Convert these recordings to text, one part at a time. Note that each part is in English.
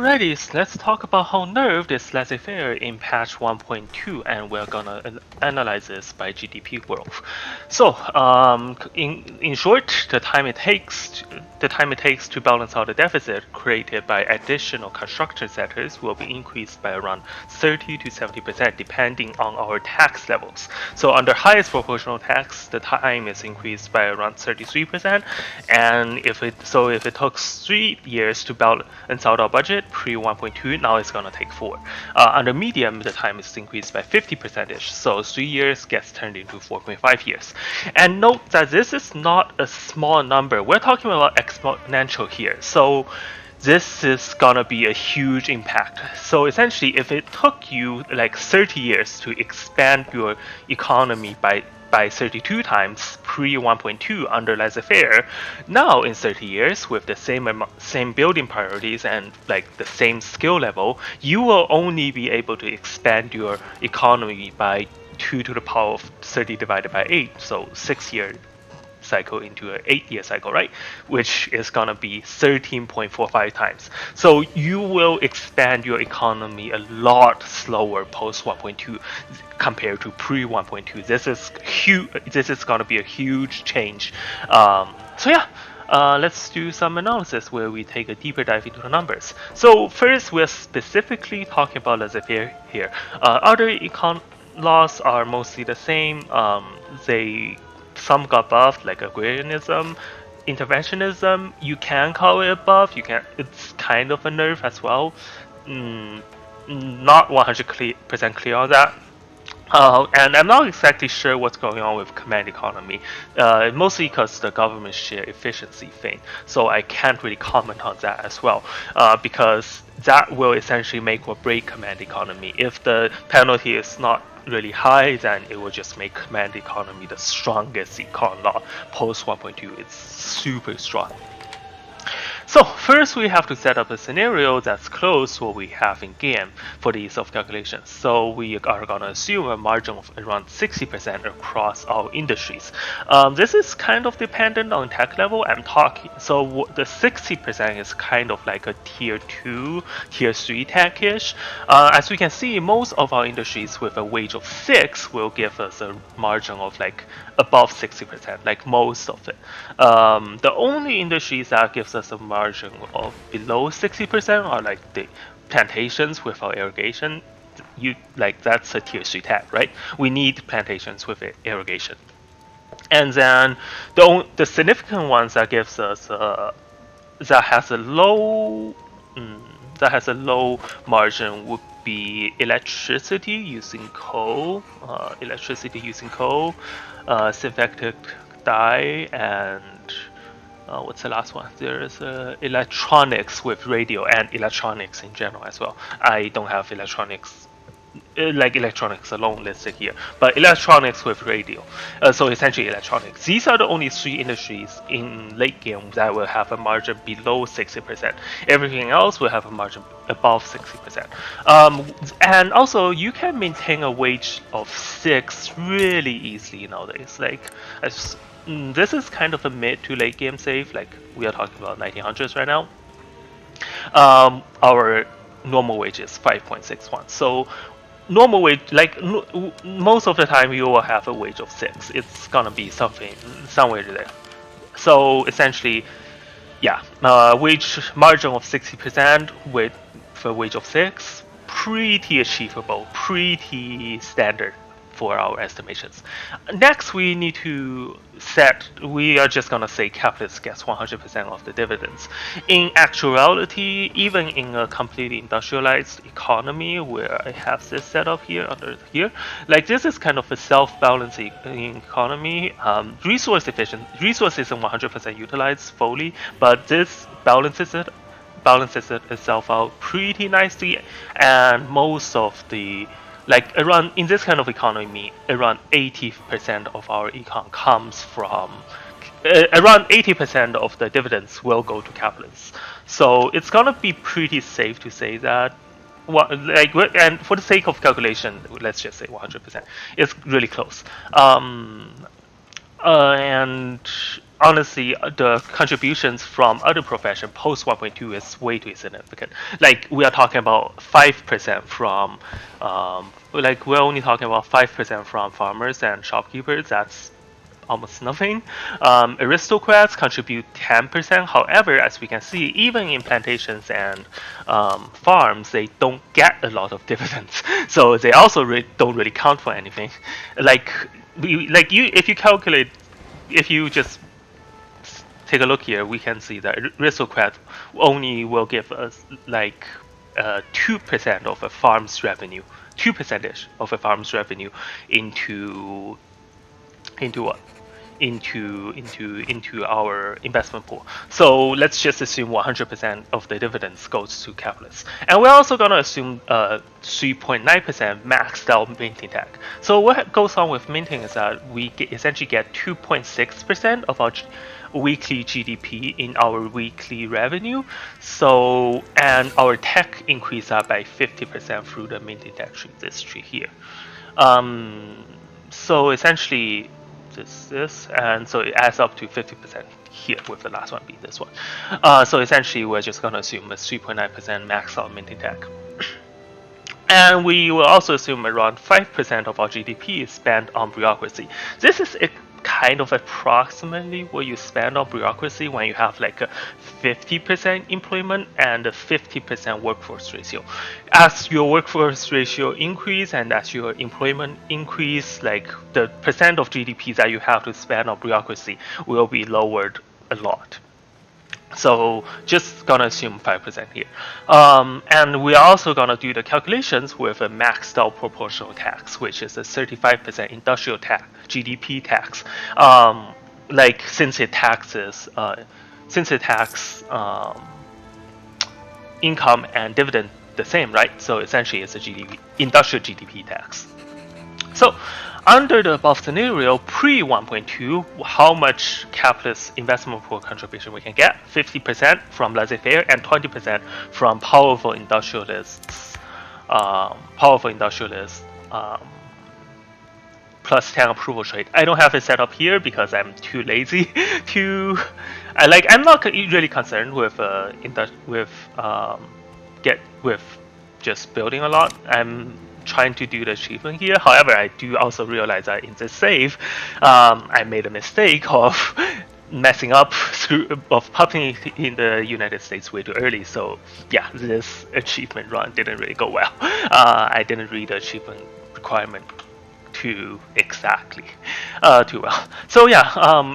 Alrighty, so let's talk about how Nerfed is laissez-faire in patch 1.2, and we're gonna analyze this by GDP growth. So, in short, the time it takes to balance out the deficit created by additional construction sectors will be increased by around 30 to 70% depending on our tax levels. So under highest proportional tax, the time is increased by around 33%, and if it took 3 years to balance out our budget pre 1.2, now it's gonna take 4. Under medium, the time is increased by 50%, so 3 years gets turned into 4.5 years. And note that this is not a small number. We're talking about exponential here. So this is gonna be a huge impact. So essentially, if it took you like 30 years to expand your economy by 32 times pre 1.2 under laissez-faire, now in 30 years with the same building priorities and like the same skill level, you will only be able to expand your economy by 2 to the power of 30 divided by 8, so 6-year cycle into an 8-year cycle, right? Which is gonna be 13.45 times. So you will expand your economy a lot slower post 1.2 compared to pre 1.2. This is huge. This is gonna be a huge change. So yeah. Let's do some analysis where we take a deeper dive into the numbers. So first, we're specifically talking about laissez-faire here. Other econ laws are mostly the same. Some got buffed, like agrarianism, interventionism. You can call it a buff. It's kind of a nerf as well. Not 100% clear on that. And I'm not exactly sure what's going on with command economy, mostly because the government share efficiency thing. So I can't really comment on that as well, because that will essentially make or break command economy. If the penalty is not really high, then it will just make command economy the strongest econ law post 1.2. It's super strong. So first we have to set up a scenario that's close to what we have in game for the ease of calculation. So we are going to assume a margin of around 60% across all industries. This is kind of dependent on tech level. So the 60% is kind of like a tier 2, tier 3 tech-ish. As we can see, most of our industries with a wage of 6 will give us a margin of like above 60%, like most of it. The only industries that gives us a margin of below 60% are like the plantations without irrigation. That's a tier 3 tech, right? We need plantations with irrigation. And then the significant ones that gives us that has a low margin would be electricity using coal, synthetic dye, and what's the last one? There's electronics with radio and electronics in general as well. I don't have electronics alone listed here, but electronics with radio. So essentially electronics. These are the only 3 industries in late game that will have a margin below 60%. Everything else will have a margin above 60%. And also you can maintain a wage of 6 really easily nowadays. This is kind of a mid to late game save. Like we are talking about 1900s right now. Our normal wage is 5.61. So normal wage, most of the time you will have a wage of 6. It's gonna be somewhere there. So essentially, yeah, wage margin of 60% with a wage of 6, pretty achievable, pretty standard for our estimations. Next, we need to we are just gonna say capitalist gets 100% of the dividends. In actuality, even in a completely industrialized economy where I have this set up here under here, like this is kind of a self-balancing economy. Resource isn't 100% utilized fully, but this balances itself out pretty nicely, and most of the in this kind of economy, around 80% of our econ comes from around 80% of the dividends will go to capitalists. So it's gonna be pretty safe to say that. And for the sake of calculation, let's just say 100%. It's really close. And honestly, the contributions from other profession post 1.2 is way too significant. Like we are talking about 5% from, like we're only talking about 5% from farmers and shopkeepers. That's almost nothing. Aristocrats contribute 10%. However, as we can see, even in plantations and farms, they don't get a lot of dividends. So they also don't really count for anything. Like if you calculate, if you just take a look here, we can see that aristocrat only will give us like 2% of a farm's revenue, 2% of a farm's revenue into what? Into our investment pool. So let's just assume 100% of the dividends goes to capitalists, and we're also gonna assume 3.9% maxed out minting tag. So what goes on with minting is that we essentially get 2.6% of our weekly GDP in our weekly revenue. So and our tech increase that by 50% through the minting tag tree, this tree here. So essentially this, and so it adds up to 50% here, with the last one being this one. So essentially, we're just going to assume a 3.9% max out minting tech. And we will also assume around 5% of our GDP is spent on bureaucracy. This is kind of approximately what you spend on bureaucracy when you have like a 50% employment and a 50% workforce ratio. As your workforce ratio increase and as your employment increase, like the percent of GDP that you have to spend on bureaucracy will be lowered a lot. So just gonna assume 5% here. And we're also gonna do the calculations with a maxed out proportional tax, which is a 35% industrial tax, GDP tax. Like since it taxes income and dividend the same, right? So essentially it's a industrial GDP tax. So under the above scenario, pre 1.2, how much capitalist investment pool contribution we can get? 50% from laissez-faire and 20% from powerful industrialists. Plus 10 approval trade. I don't have it set up here because I'm too lazy to. I'm not really concerned with just building a lot. I'm trying to do the achievement here. However, I do also realize that in this save, I made a mistake of messing up of popping in the United States way too early. So yeah, this achievement run didn't really go well. I didn't read the achievement requirement too well. So yeah,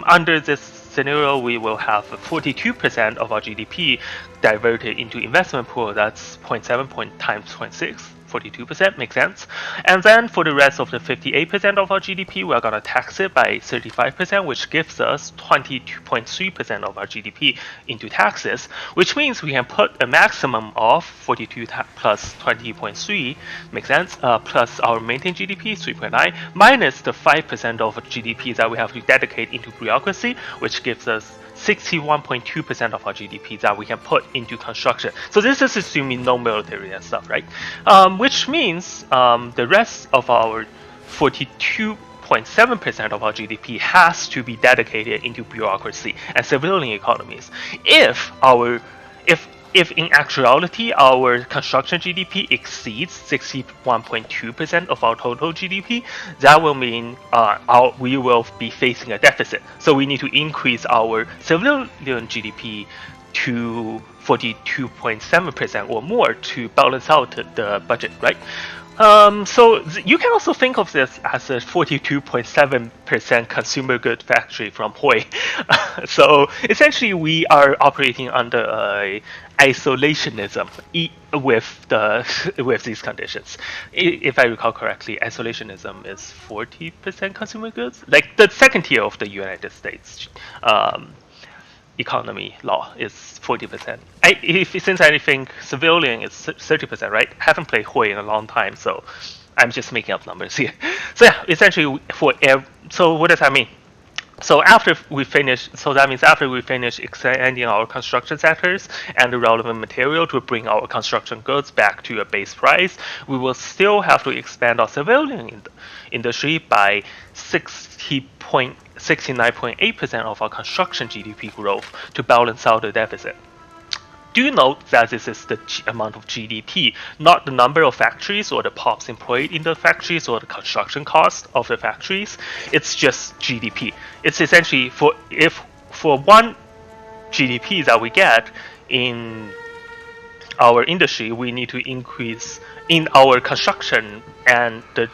under this scenario, we will have 42% of our GDP diverted into investment pool. That's 0.7 times 0.6. 42% makes sense. And then for the rest of the 58% of our GDP, we're going to tax it by 35%, which gives us 22.3% of our GDP into taxes, which means we can put a maximum of 42 plus 20.3, makes sense, plus our maintained GDP, 3.9, minus the 5% of GDP that we have to dedicate into bureaucracy, which gives us 61.2% of our GDP that we can put into construction. So this is assuming no military and stuff, right? Which means the rest of our 42.7% of our GDP has to be dedicated into bureaucracy and civilian economies. If in actuality our construction GDP exceeds 61.2% of our total GDP, that will mean we will be facing a deficit. So we need to increase our civilian GDP to 42.7% or more to balance out the budget, right? So you can also think of this as a 42.7% consumer good factory from Hoi. So essentially, we are operating under a isolationism with these conditions. If I recall correctly, isolationism is 40% consumer goods, like the second tier of the United States. Economy law is 40%. Since I think civilian is 30%, right? I haven't played Hoi in a long time, so I'm just making up numbers here. So yeah, essentially so what does that mean? So after we finish, so that means after we finish expanding our construction sectors and the relevant material to bring our construction goods back to a base price, we will still have to expand our civilian industry by 69.8% of our construction GDP growth to balance out the deficit. Do note that this is the amount of GDP, not the number of factories or the POPs employed in the factories or the construction cost of the factories. It's just GDP. It's essentially for one GDP that we get in our industry, we need to increase in our construction and the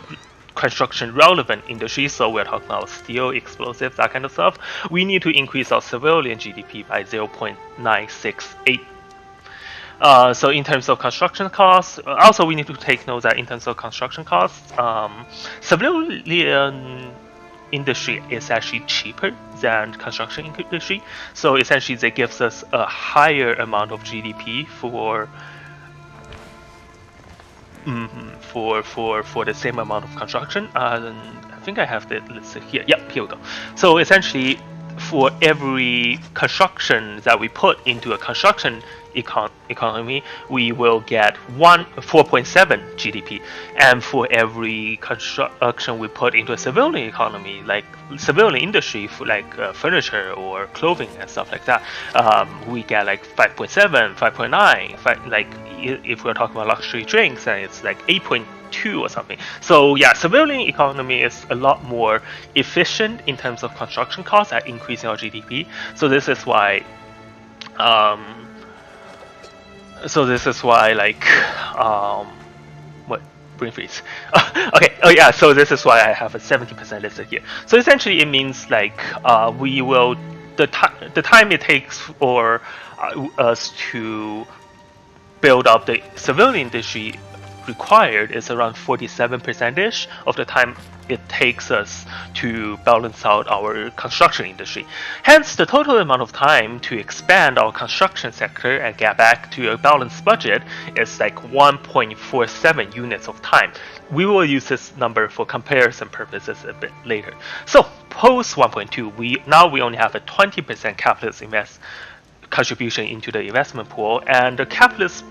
construction relevant industries, so we're talking about steel, explosives, that kind of stuff, we need to increase our civilian GDP by 0.968. So in terms of construction costs, also we need to take note that in terms of construction costs, civilian industry is actually cheaper than construction industry. So essentially, that gives us a higher amount of GDP for the same amount of construction. I think I have the list here. Yep, here we go. So essentially, for every construction that we put into a construction economy, we will get 4.7 GDP, and for every construction we put into a civilian economy, like civilian industry, for like furniture or clothing and stuff like that, we get like 5.7, 5.9, like if we're talking about luxury drinks, then it's like 8.2 or something. So yeah, civilian economy is a lot more efficient in terms of construction costs at increasing our GDP. So this is why like what brain freeze. Okay, oh yeah, so this is why I have a 70% listed here. So essentially it means like we will the time it takes for us to build up the civilian industry required is around 47% of the time it takes us to balance out our construction industry. Hence, the total amount of time to expand our construction sector and get back to a balanced budget is like 1.47 units of time. We will use this number for comparison purposes a bit later. So, post 1.2, we only have a 20% capitalist contribution into the investment pool, and the capitalist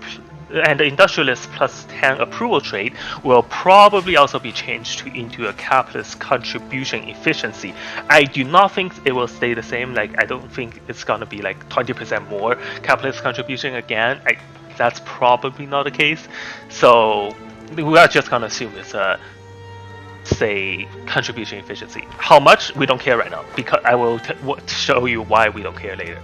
and the industrialist plus 10 approval trade will probably also be changed into a capitalist contribution efficiency. I do not think it will stay the same. Like, I don't think it's gonna be like 20% more capitalist contribution again. That's probably not the case. So we are just gonna assume it's a say contribution efficiency. How much, we don't care right now, because I will show you why we don't care later.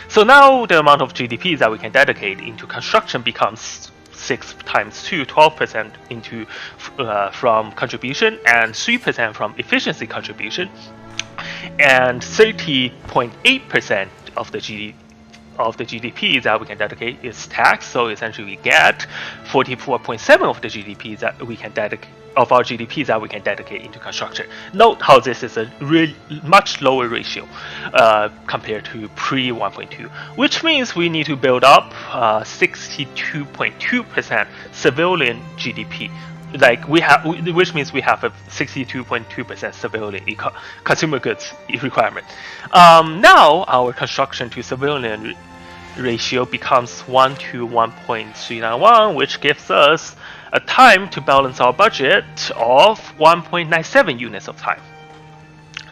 So now the amount of GDP that we can dedicate into construction becomes 6 times 2, 12% into from contribution and 3% from efficiency contribution, and 30.8% of the GDP that we can dedicate is tax. So essentially we get 44.7 of the GDP that we can dedicate of our GDP that we can dedicate into construction. Note how this is a much lower ratio compared to pre 1.2, which means we need to build up 62.2% civilian GDP. Like which means we have a 62.2% civilian consumer goods requirement. Now our construction to civilian ratio becomes 1 to 1.391, which gives us a time to balance our budget of 1.97 units of time.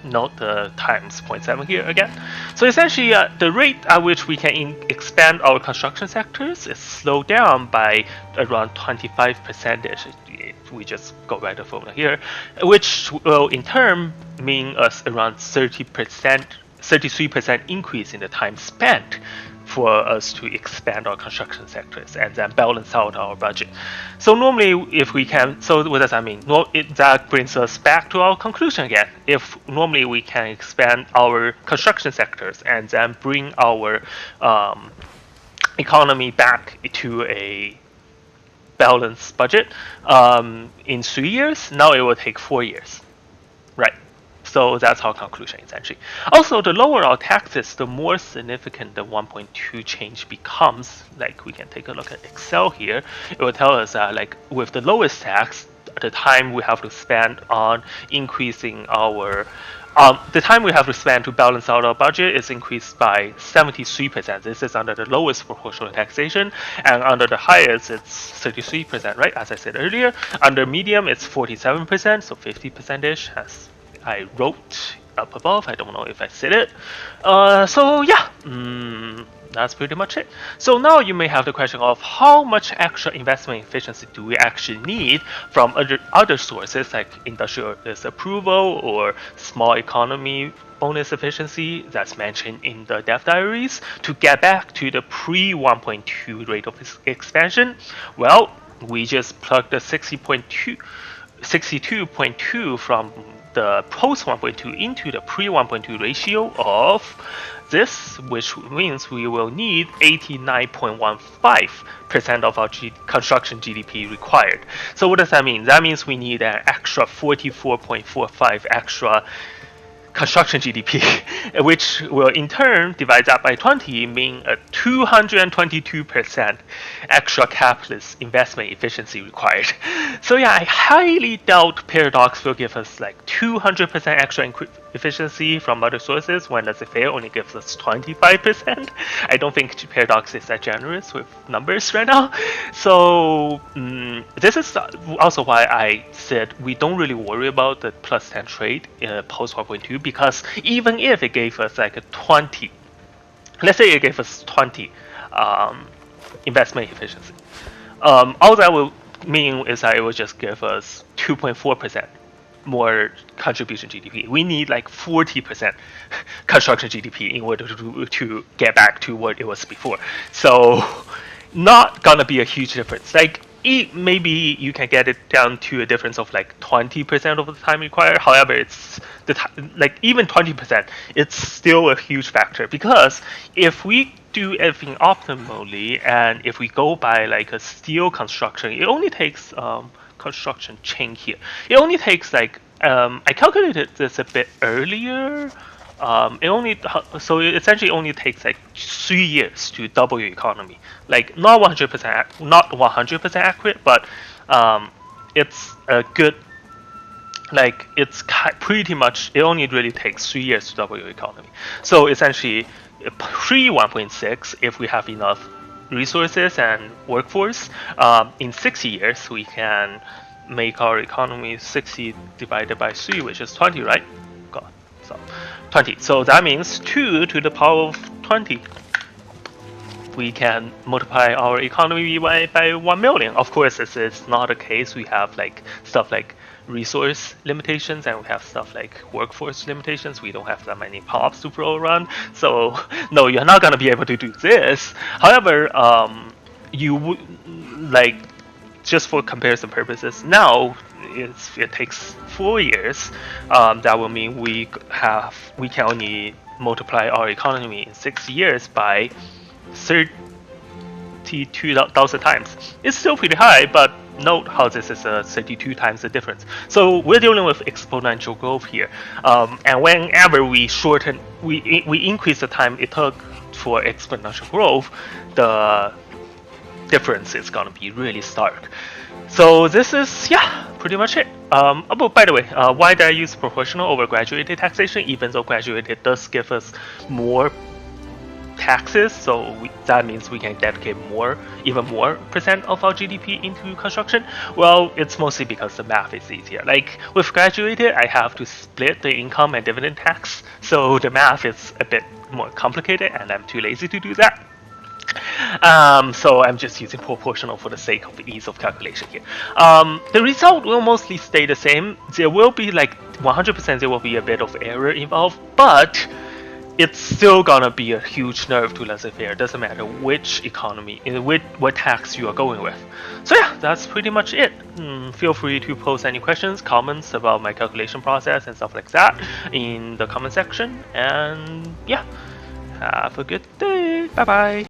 Note the times 0.7 here again. So essentially, the rate at which we can expand our construction sectors is slowed down by around 25%. If we just go by the formula here, which will in turn mean us around 33% increase in the time spent for us to expand our construction sectors and then balance out our budget. So normally, if we can, so what does that mean? That brings us back to our conclusion again. If normally we can expand our construction sectors and then bring our economy back to a balanced budget in 3 years, now it will take 4 years, right? So that's our conclusion, essentially. Also, the lower our taxes, the more significant the 1.2 change becomes. Like, we can take a look at Excel here. It will tell us that, like, with the lowest tax, the time we have to spend on increasing our the time we have to spend to balance out our budget is increased by 73%. This is under the lowest proportional taxation, and under the highest, it's 33%, right? As I said earlier. Under medium, it's 47%, so 50%ish, as I wrote up above. I don't know if I said it. So yeah, that's pretty much it. So now you may have the question of how much extra investment efficiency do we actually need from other sources like industrial approval or small economy bonus efficiency that's mentioned in the dev diaries to get back to the pre 1.2 rate of expansion? Well, we just plug the 62.2 from the post 1.2 into the pre 1.2 ratio of this, which means we will need 89.15% of our construction GDP required. So what does that mean? That means we need an extra 44.45 extra construction GDP, which will in turn divide that by 20, mean a 222% extra capitalist investment efficiency required. So yeah, I highly doubt Paradox will give us like 200% extra efficiency from other sources when Laissez-Faire only gives us 25%. I don't think Paradox is that generous with numbers right now. So this is also why I said we don't really worry about the plus 10 trade post 1.2, because even if it gave us like a 20, let's say it gave us 20 investment efficiency, all that will mean is that it will just give us 2.4% more contribution GDP. We need like 40% construction GDP in order to get back to what it was before. So not gonna be a huge difference. Like maybe you can get it down to a difference of like 20% of the time required. However, it's like even 20%, it's still a huge factor, because if we do everything optimally and if we go by like a steel construction, it only takes construction chain here. It only takes like I calculated this a bit earlier. It essentially only takes like 3 years to double your economy. Like not 100% accurate, but it's a good, like it's pretty much, it only really takes 3 years to double your economy. So essentially pre 1.6, if we have enough resources and workforce, in 60 years we can make our economy 60 divided by 3, which is 20, right? God, so 20. So that means 2 to the power of 20. We can multiply our economy by 1 million. Of course, this is not the case. We have like stuff like resource limitations, and we have stuff like workforce limitations. We don't have that many pops to throw around. So no, you're not gonna be able to do this. However, you would, like, just for comparison purposes, now it takes 4 years. That will mean we can only multiply our economy in 6 years by 32,000 times. It's still pretty high, but note how this is 32 times the difference. So we're dealing with exponential growth here, and whenever we increase the time it took for exponential growth, the difference is gonna be really stark. So this is, yeah, pretty much it. Oh, by the way, why did I use proportional over graduated taxation? Even though graduated does give us more taxes, so that means we can dedicate even more percent of our GDP into construction. Well, it's mostly because the math is easier. Like with graduated, I have to split the income and dividend tax, so the math is a bit more complicated, and I'm too lazy to do that. So I'm just using proportional for the sake of the ease of calculation here. The result will mostly stay the same. There will be like 100%, there will be a bit of error involved, but it's still gonna be a huge nerve to Laissez-Faire. Doesn't matter which economy, what tax you are going with. So yeah, that's pretty much it. Feel free to post any questions, comments about my calculation process and stuff like that in the comment section. And yeah, have a good day. Bye bye.